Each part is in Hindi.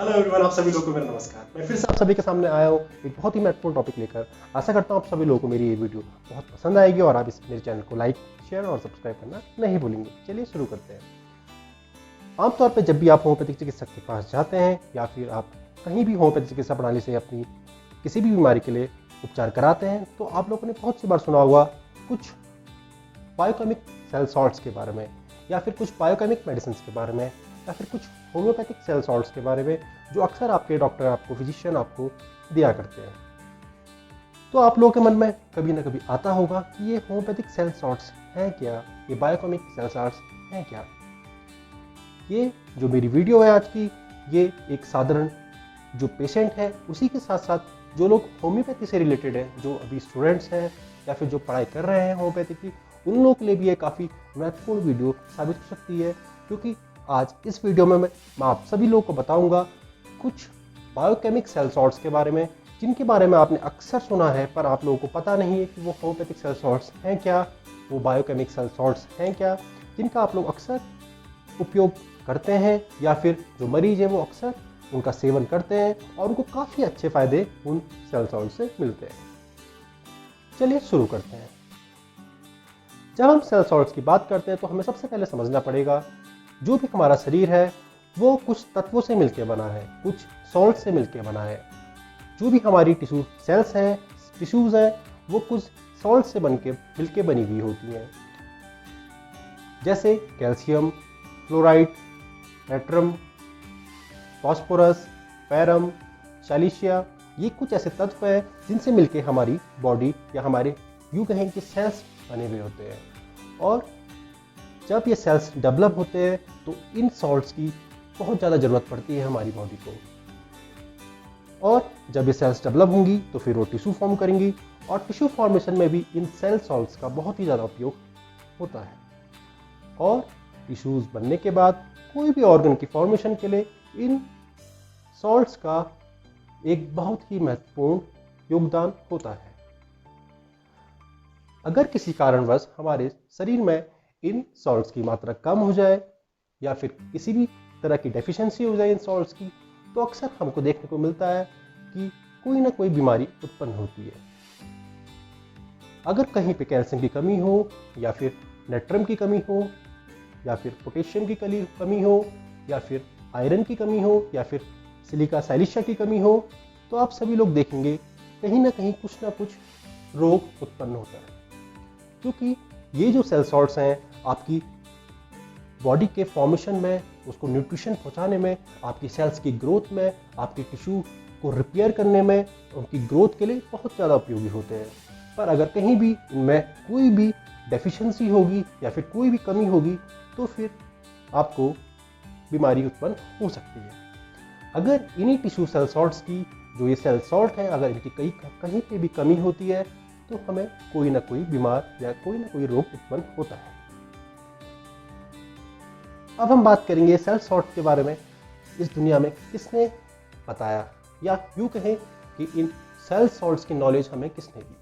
हेलो एवरीवन, आप सभी लोगों को मेरा नमस्कार। मैं फिर से आप सभी के सामने आया हूँ एक बहुत ही महत्वपूर्ण टॉपिक लेकर। आशा करता हूँ आप सभी लोगों को मेरी ये वीडियो बहुत पसंद आएगी और आप इस मेरे चैनल को लाइक, शेयर और सब्सक्राइब करना नहीं भूलेंगे। चलिए शुरू करते हैं। आमतौर पर जब भी आप होम्योपैथिक चिकित्सक के पास जाते हैं या फिर आप कहीं भी होम्योपैथिक चिकित्सा प्रणाली से अपनी किसी भी बीमारी के लिए उपचार कराते हैं तो आप लोगों ने बहुत सी बार सुना होगा कुछ बायोकेमिक सेल सॉल्ट्स के बारे में, या फिर कुछ बायोकेमिक मेडिसिन के बारे में, या फिर कुछ होम्योपैथिक सेल सॉल्ट्स के बारे में जो अक्सर आपके डॉक्टर, आपको फिजिशियन आपको दिया करते हैं। तो आप लोगों के मन में कभी ना कभी आता होगा कि ये होम्योपैथिक सेल सॉल्ट्स हैं क्या, ये बायोकेमिक सेल सॉल्ट्स हैं क्या। ये जो मेरी वीडियो है आज की, ये एक साधारण जो पेशेंट है उसी के साथ साथ जो लोग होम्योपैथी से रिलेटेड हैं, जो अभी स्टूडेंट्स हैं या फिर जो पढ़ाई कर रहे हैं होम्योपैथी की, उन लोगों के लिए भी ये काफ़ी महत्वपूर्ण वीडियो साबित हो सकती है। क्योंकि आज इस वीडियो में मैं आप सभी लोगों को बताऊंगा कुछ बायोकेमिक सेल सॉल्ट्स के बारे में, जिनके बारे में आपने अक्सर सुना है पर आप लोगों को पता नहीं है कि वो होम्योपैथिक सेल सॉल्ट्स हैं क्या, वो बायोकेमिक सेल सॉल्ट्स हैं क्या, जिनका आप लोग अक्सर उपयोग करते हैं या फिर जो मरीज है वो अक्सर उनका सेवन करते हैं और उनको काफ़ी अच्छे फायदे उन सेल सॉल्ट से मिलते हैं। चलिए शुरू करते हैं। जब हम सेल सॉल्ट्स की बात करते हैं तो हमें सबसे पहले समझना पड़ेगा जो भी हमारा शरीर है वो कुछ तत्वों से मिलकर बना है, कुछ सॉल्ट से मिलकर बना है। जो भी हमारी टिश्यू सेल्स हैं, टिश्यूज हैं, वो कुछ सॉल्ट से मिलकर बनी हुई होती हैं, जैसे कैल्शियम, फ्लोराइड, नाइट्रम, फास्फोरस, पैरम, सैलिशिया। ये कुछ ऐसे तत्व हैं जिनसे मिलकर हमारी बॉडी या हमारे यूं कहें कि सेल्स बने हुए होते हैं। और जब ये सेल्स डेवलप होते हैं तो इन सॉल्ट्स की बहुत ज़्यादा ज़रूरत पड़ती है हमारी बॉडी को। और जब ये सेल्स डेवलप होंगी तो फिर वो टिश्यू फॉर्म करेंगी और टिश्यू फॉर्मेशन में भी इन सेल सॉल्ट्स का बहुत ही ज़्यादा उपयोग होता है। और टिश्यूज बनने के बाद कोई भी ऑर्गन की फॉर्मेशन के लिए इन सॉल्ट्स का एक बहुत ही महत्वपूर्ण योगदान होता है। अगर किसी कारणवश हमारे शरीर में इन सॉल्ट्स की मात्रा कम हो जाए या फिर किसी भी तरह की डेफिशिएंसी हो जाए इन सॉल्ट्स की, तो अक्सर हमको देखने को मिलता है कि कोई ना कोई बीमारी उत्पन्न होती है। अगर कहीं पे कैल्शियम की कमी हो या फिर नाइट्रम की कमी हो या फिर पोटेशियम की कमी हो या फिर आयरन की कमी हो या फिर सिलिका सैलिशिया की कमी हो, तो आप सभी लोग देखेंगे कहीं ना कहीं कुछ ना कुछ रोग उत्पन्न होता है। क्योंकि ये जो सेल सॉल्ट्स हैं आपकी बॉडी के फॉर्मेशन में, उसको न्यूट्रिशन पहुंचाने में, आपकी सेल्स की ग्रोथ में, आपके टिश्यू को रिपेयर करने में, उनकी ग्रोथ के लिए बहुत ज़्यादा उपयोगी होते हैं। पर अगर कहीं भी इनमें कोई भी डेफिशिएंसी होगी या फिर कोई भी कमी होगी तो फिर आपको बीमारी उत्पन्न हो सकती है। अगर इन्हीं टिश्यू सेल सॉल्ट्स की, जो ये सेल सॉल्ट हैं, अगर इनकी कहीं पे भी कमी होती है तो हमें कोई ना कोई बीमार या कोई ना कोई रोग उत्पन्न होता है। अब हम बात करेंगे सेल सॉल्ट के बारे में। इस दुनिया में किसने बताया, या यूं कहें कि इन सेल सॉल्ट्स की नॉलेज हमें किसने दी।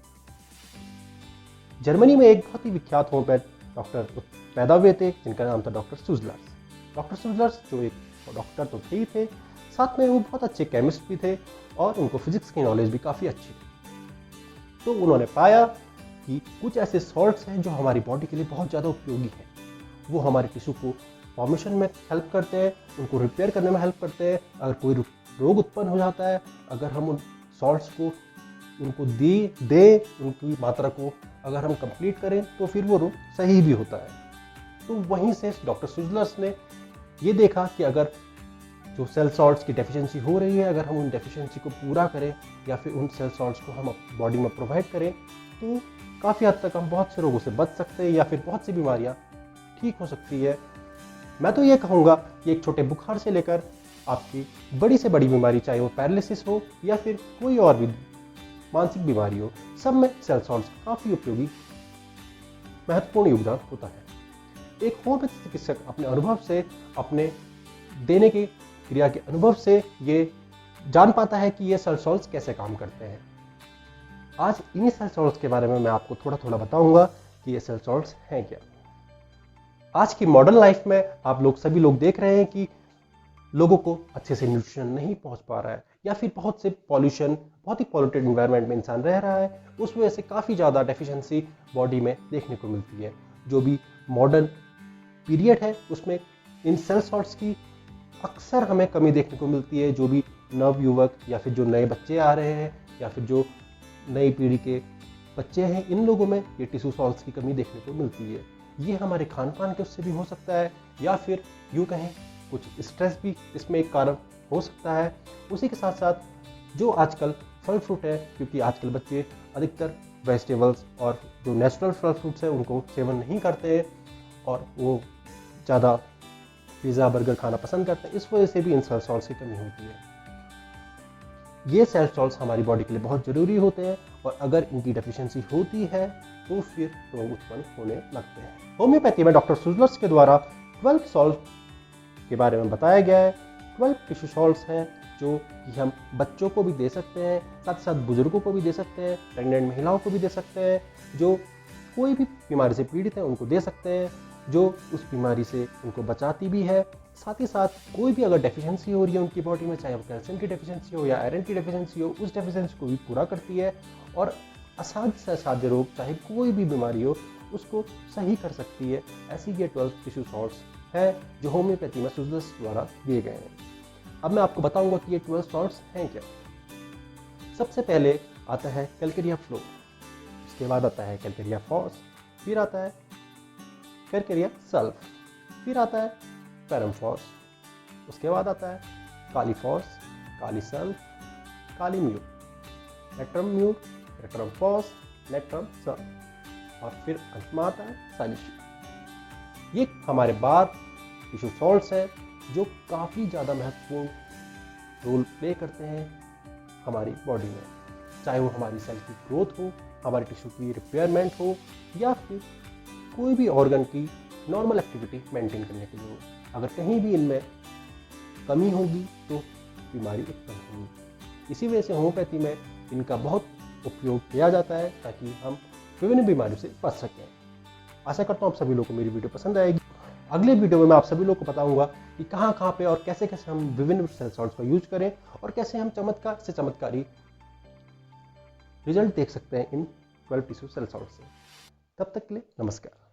जर्मनी में एक बहुत ही विख्यात होम्योपैथ डॉक्टर पैदा हुए थे जिनका नाम था डॉक्टर सुजलर्स। डॉक्टर सुजलर्स जो एक डॉक्टर तो थे ही थे, साथ में वो बहुत अच्छे केमिस्ट भी थे और उनको फिजिक्स की नॉलेज भी काफ़ी अच्छी थी। तो उन्होंने पाया कि कुछ ऐसे सॉल्ट्स हैं जो हमारी बॉडी के लिए बहुत ज़्यादा उपयोगी हैं। वो हमारे टिश्यू को फॉर्मेशन में हेल्प करते हैं, उनको रिपेयर करने में हेल्प करते हैं। अगर कोई रोग उत्पन्न हो जाता है, अगर हम उन सॉल्ट्स को उनको दे उनकी मात्रा को अगर हम कंप्लीट करें तो फिर वो रोग सही भी होता है। तो वहीं से डॉक्टर सुजलर्स ने ये देखा कि अगर जो सेल सॉल्ट्स की डेफिशिएंसी हो रही है, अगर हम उन डेफिशिएंसी को पूरा करें या फिर उन सेल सॉल्ट्स को हम बॉडी में प्रोवाइड करें तो काफ़ी हद तक हम बहुत से रोगों से बच सकते हैं या फिर बहुत सी बीमारियां ठीक हो सकती है। मैं तो ये कहूँगा कि एक छोटे बुखार से लेकर आपकी बड़ी से बड़ी बीमारी, चाहे वो पैरालिसिस हो या फिर कोई और भी मानसिक बीमारी हो, सब में सेल सॉल्ट्स काफ़ी उपयोगी महत्वपूर्ण योगदान होता है। एक होम्योपैथी चिकित्सक अपने अनुभव से, अपने देने की क्रिया के अनुभव से ये जान पाता है कि ये सेल सॉल्ट्स कैसे काम करते हैं। आज इन्हीं सेल सॉल्ट्स के बारे में मैं आपको थोड़ा थोड़ा बताऊंगा कि ये सेल सॉल्ट्स हैं क्या। आज की मॉडर्न लाइफ में आप लोग सभी लोग देख रहे हैं कि लोगों को अच्छे से न्यूट्रिशन नहीं पहुंच पा रहा है, या फिर बहुत से पॉल्यूशन, बहुत ही पॉल्यूटेड इन्वायरमेंट में इंसान रह रहा है, उस वजह से काफ़ी ज़्यादा डेफिशिएंसी बॉडी में देखने को मिलती है। जो भी मॉडर्न पीरियड है उसमें इन सेल सॉल्ट्स की अक्सर हमें कमी देखने को मिलती है। जो भी नव युवक या फिर जो नए बच्चे आ रहे हैं या फिर जो नई पीढ़ी के बच्चे हैं, इन लोगों में ये टिश्यू सॉल्ट्स की कमी देखने को मिलती है। ये हमारे खान पान के उससे भी हो सकता है, या फिर यूँ कहें कुछ स्ट्रेस भी इसमें एक कारण हो सकता है। उसी के साथ साथ जो आजकल फल फ्रूट है, क्योंकि आजकल बच्चे अधिकतर वेजिटेबल्स और जो नेचुरल फल फ्रूट्स हैं उनको सेवन नहीं करते हैं और वो ज़्यादा पिज़्ज़ा बर्गर खाना पसंद करते हैं, इस वजह से भी इन सेल सॉल्ट्स की कमी होती है। ये सेल सॉल्ट्स हमारी बॉडी के लिए बहुत ज़रूरी होते हैं, और अगर इनकी डेफिशिएंसी होती है तो फिर रोग उत्पन्न होने लगते हैं। होम्योपैथी में डॉक्टर सुजलर्स के द्वारा 12 सॉल्ट के बारे में बताया गया है। 12 टिश्यू सॉल्ट्स हैं जो कि हम बच्चों को भी दे सकते हैं, साथ साथ बुजुर्गों को भी दे सकते हैं, प्रेग्नेंट महिलाओं को भी दे सकते हैं, जो कोई भी बीमारी से पीड़ित है उनको दे सकते हैं, जो उस बीमारी से उनको बचाती भी है। साथ ही साथ कोई भी अगर डेफिशिएंसी हो रही है उनकी बॉडी में, चाहे वो कैल्शियम की डेफिशिएंसी हो या आयरन की डेफिशिएंसी हो, उस डेफिशिएंसी को भी पूरा करती है और असाध्य से असाध्य रोग, चाहे कोई भी बीमारी हो, उसको सही कर सकती है। ऐसी ये 12 टिश्यू सॉल्ट्स है जो होम्योपैथी में सुजलर्स द्वारा दिए गए हैं। अब मैं आपको बताऊंगा कि ये 12 सॉल्ट्स हैं क्या। सबसे पहले आता है कैलकेरिया फ्लो, उसके बाद आता है कैलकेरिया फॉस, फिर आता है कैलकेरिया सल्फ, फिर आता है पैरम फॉस, उसके बाद आता है काली फॉस, काली सल्फ, काली म्यूर, नेट्रम म्यूर, नेट्रम फॉस, नेट्रम सल्फ, और फिर अंत में आता है साइलिशियम। ये हमारे 12 टिश्यू सॉल्ट्स हैं जो काफ़ी ज़्यादा महत्वपूर्ण रोल प्ले करते हैं हमारी बॉडी में, चाहे वो हमारी सेल की ग्रोथ हो, हमारे टिश्यू की रिपेयरमेंट हो, या फिर कोई भी ऑर्गन की नॉर्मल एक्टिविटी मेंटेन करने के लिए हो। अगर कहीं भी इनमें कमी होगी तो बीमारी उत्पन्न होगी। इसी वजह से होम्योपैथी में इनका बहुत उपयोग किया जाता है ताकि हम विभिन्न बीमारियों से बच सकें। आशा करता हूँ आप सभी लोगों को मेरी वीडियो पसंद आएगी। अगले वीडियो में मैं आप सभी लोगों को बताऊंगा कि कहाँ कहाँ पे और कैसे कैसे हम विभिन्न सेल सॉल्ट्स का यूज करें और कैसे हम चमत्कार से चमत्कारी रिजल्ट देख सकते हैं इन 12 टिश्यू सेल सॉल्ट से। तब तक के लिए नमस्कार।